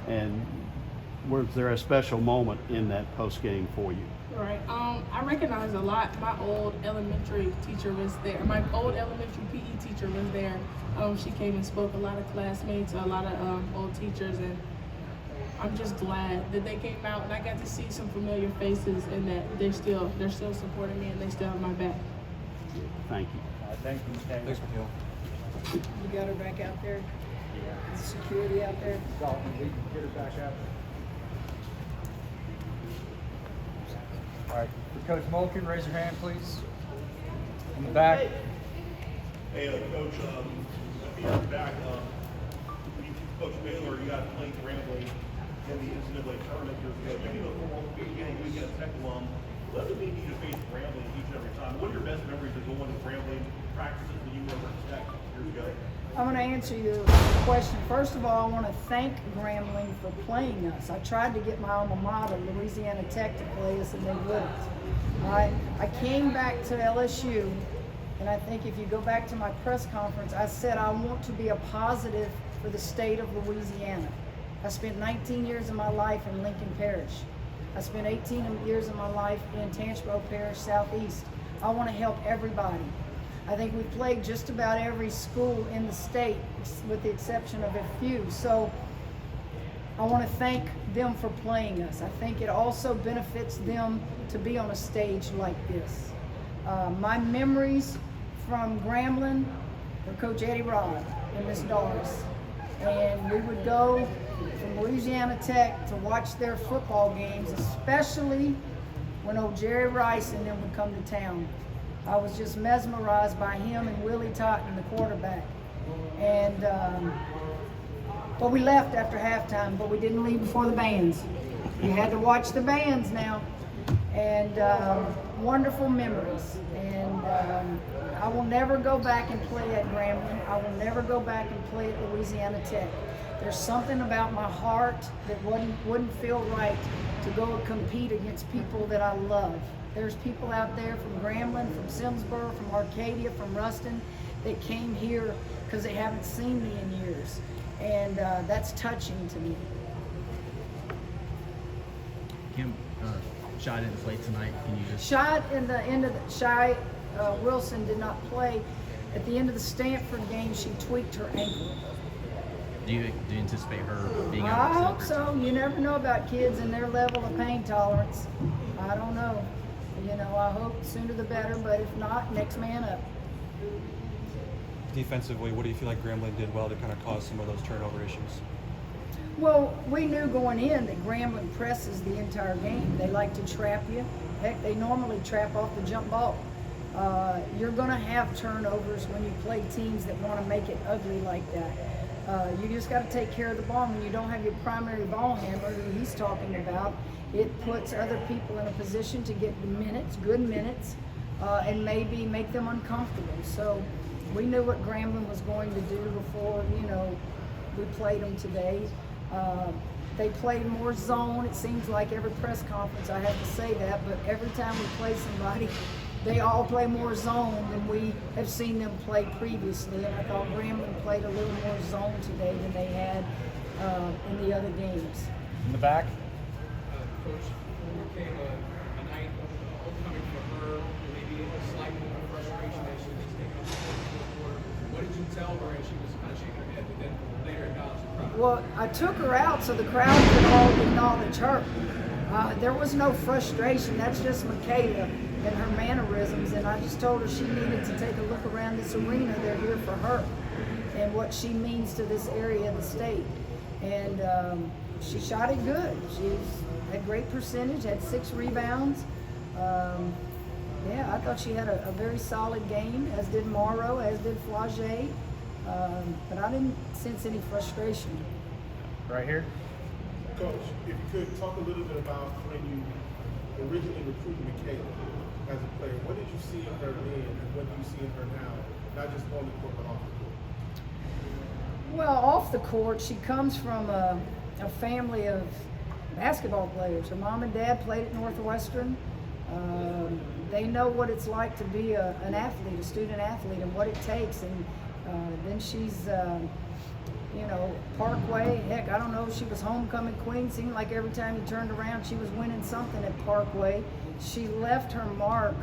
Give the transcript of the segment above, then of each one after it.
And was there a special moment in that post game for you? Right. I recognize a lot. My old elementary teacher was there. My old elementary PE teacher was there. She came and spoke. A lot of classmates, a lot of old teachers, and I'm just glad that they came out and I got to see some familiar faces and that they're still supporting me and they still have my back. Thank you. Thank you, Michaela. Thanks, Michaela. You got her back out there? Yeah. Security out there? Dalton, we can get her back out there. All right, for Coach Mulkey, raise your hand, please. In the back. Hey, Coach, being back, Coach Baylor, you got played Grambling in the NCAA tournament years ago. Maybe a former Louisiana Tech alum. What does it mean to face Grambling each and every time? What are your best memories of going to Grambling practices when you were at Tech years ago? I'm going to answer your question. First of all, I want to thank Grambling for playing us. I tried to get my alma mater, Louisiana Tech, to play us, and they wouldn't. I came back to LSU, and I think if you go back to my press conference, I said I want to be a positive for the state of Louisiana. I spent 19 years of my life in Lincoln Parish. I spent 18 years of my life in Tangipahoa Parish, Southeast. I want to help everybody. I think we've played just about every school in the state, with the exception of a few. So I want to thank them for playing us. I think it also benefits them to be on a stage like this. My memories from Grambling were Coach Eddie Rod and Miss Doris. And we would go from Louisiana Tech to watch their football games, especially when old Jerry Rice and them would come to town. I was just mesmerized by him and Willie Totten, the quarterback. And but we left after halftime, but we didn't leave before the bands. You had to watch the bands now. And wonderful memories. And I will never go back and play at Grambling. I will never go back and play at Louisiana Tech. There's something about my heart that wouldn't feel right to go compete against people that I love. There's people out there from Grambling, from Simsboro, from Arcadia, from Ruston that came here because they haven't seen me in years. And that's touching to me. Kim, Shy didn't play tonight. Can you just... Shy in the end of the Shy Wilson did not play. At the end of the Stanford game, she tweaked her ankle. Do you anticipate her being out? I hope so. You never know about kids and their level of pain tolerance. I don't know. You know, I hope sooner the better, but if not, next man up. Defensively, what do you feel like Grambling did well to kind of cause some of those turnover issues? Well, we knew going in that Grambling presses the entire game. They like to trap you. Heck, they normally trap off the jump ball. You're going to have turnovers when you play teams that want to make it ugly like that. You just got to take care of the ball. When you don't have your primary ball handler, who he's talking about, it puts other people in a position to get the minutes, good minutes, and maybe make them uncomfortable. So we knew what Grambling was going to do before, you know, we played them today. They played more zone. It seems like every press conference I have to say that, but every time we play somebody, they all play more zone than we have seen them play previously. And I thought Grambling played a little more zone today than they had in the other games. In the back. Coach, Michaela, a night coming for her, maybe a slight moment of frustration as she was taking up the fourth quarter. What did you tell her as she was kind of shaking her head, but then later acknowledged the crowd? Well, I took her out so the crowd could all acknowledge her. There was no frustration. That's just Michaela and her mannerisms, and I just told her she needed to take a look around this arena. They're here for her and what she means to this area of the state. And she shot it good. She had great percentage, had 6 rebounds. Yeah, I thought she had a very solid game, as did Morrow, as did Flage. But I didn't sense any frustration. Right here. Coach, if you could talk a little bit about when you originally recruited Michaela as a player, what did you see in her then and what do you see in her now, not just on the court but off the court? Well, off the court, she comes from a family of basketball players. Her mom and dad played at Northwestern. They know what it's like to be an athlete, a student athlete, and what it takes. And then she's, you know, Parkway. Heck, I don't know, she was homecoming queen. Seemed like every time you turned around, she was winning something at Parkway. She left her mark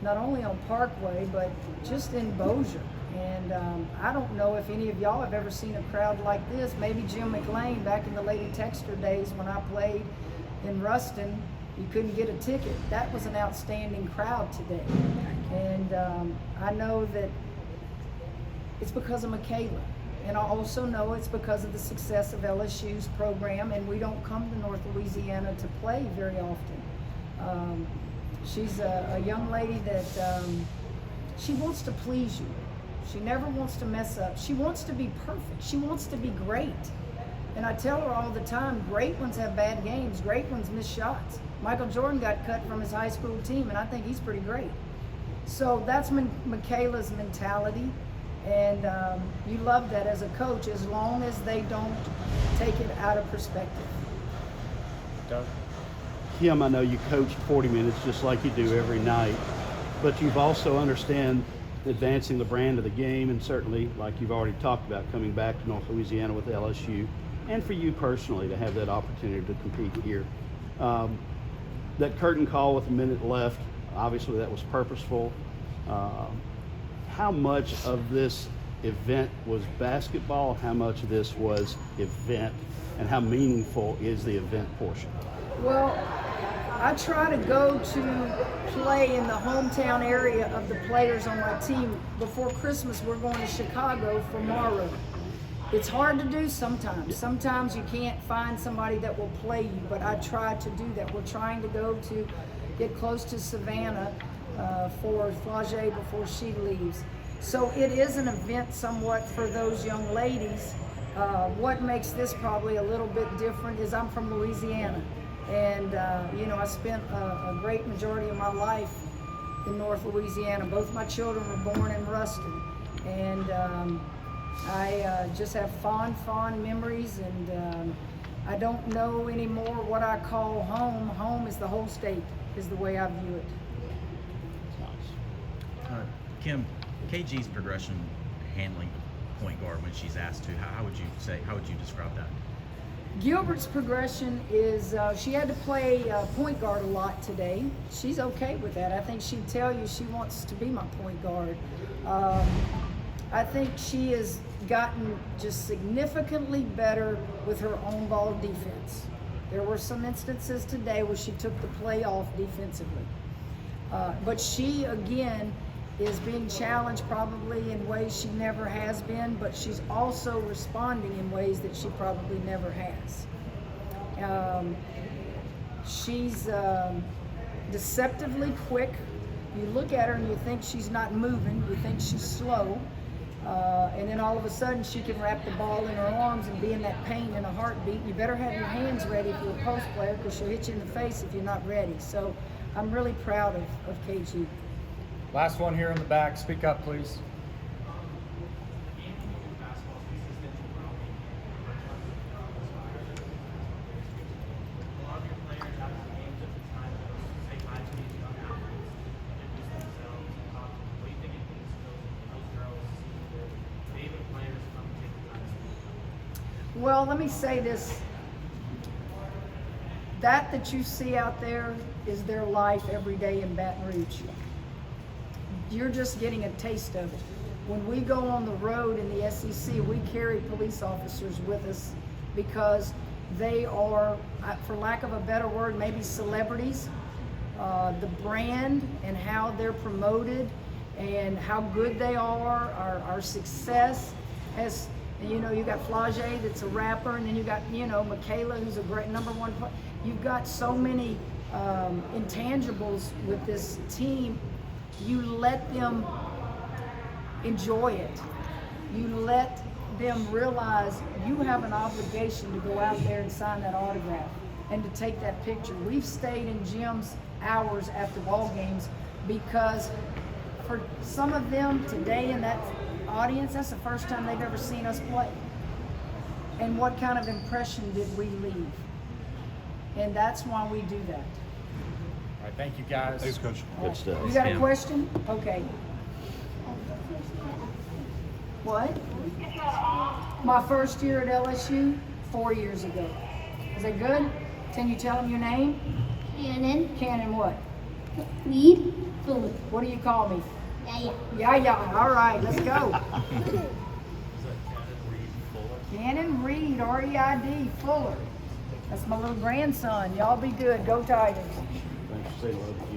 not only on Parkway, but just in Bossier. And I don't know if any of y'all have ever seen a crowd like this. Maybe Jim McLean back in the Lady Texter days when I played in Ruston, you couldn't get a ticket. That was an outstanding crowd today. And I know that it's because of Michaela. And I also know it's because of the success of LSU's program, and we don't come to North Louisiana to play very often. She's a young lady that she wants to please you. She never wants to mess up. She wants to be perfect. She wants to be great. And I tell her all the time, great ones have bad games. Great ones miss shots. Michael Jordan got cut from his high school team, and I think he's pretty great. So that's Michaela's mentality. And you love that as a coach, as long as they don't take it out of perspective. Doug? Kim, I know you coached 40 minutes just like you do every night, but you've also understand advancing the brand of the game, and certainly, like you've already talked about, coming back to North Louisiana with LSU, and for you personally to have that opportunity to compete here. That curtain call with a minute left, obviously that was purposeful. How much of this event was basketball? How much of this was event? And how meaningful is the event portion? Well, I try to go to play in the hometown area of the players on my team. Before Christmas, we're going to Chicago for Morrow. It's hard to do sometimes. Sometimes you can't find somebody that will play you, but I try to do that. We're trying to go to get close to Savannah for Flage before she leaves. So it is an event somewhat for those young ladies. What makes this probably a little bit different is I'm from Louisiana. And, you know, I spent a great majority of my life in North Louisiana. Both my children were born in Ruston. And I just have fond memories. And I don't know anymore what I call home. Home is the whole state, is the way I view it. Kim, KG's progression handling point guard when she's asked to, how would you describe that? Gilbert's progression is, she had to play point guard a lot today. She's okay with that. I think she'd tell you she wants to be my point guard. I think she has gotten just significantly better with her own ball defense. There were some instances today where she took the play off defensively. But she, again, is being challenged probably in ways she never has been, but she's also responding in ways that she probably never has. She's deceptively quick. You look at her and you think she's not moving, you think she's slow, and then all of a sudden she can wrap the ball in her arms and be in that pain in a heartbeat. You better have your hands ready if you're a post player, because she'll hit you in the face if you're not ready. So I'm really proud of KG. Last one here in the back. Speak up, please. Well, let me say this. That you see out there is their life every day in Baton Rouge. You're just getting a taste of it. When we go on the road in the SEC, we carry police officers with us because they are, for lack of a better word, maybe celebrities. The brand and how they're promoted and how good they are, our success. As you know, you got Flage that's a rapper, and then you got, you know, Michaela, who's a great #1 player. You've got so many intangibles with this team. You let them enjoy it. You let them realize you have an obligation to go out there and sign that autograph and to take that picture. We've stayed in gyms hours after ball games because for some of them today in that audience, that's the first time they've ever seen us play. And what kind of impression did we leave? And that's why we do that. All right, thank you guys. Thanks, Coach. Good stuff. You got a Sam. question? Okay. What? My first year at LSU, 4 years ago. Is that good? Can you tell them your name? Cannon, Cannon what? Reed, Fuller. What do you call me? Yeah. Yeah. All right, let's go. Cannon Reed, R-E-I-D, Fuller. That's my little grandson. Y'all be good. Go Tigers. Thanks for saying hello.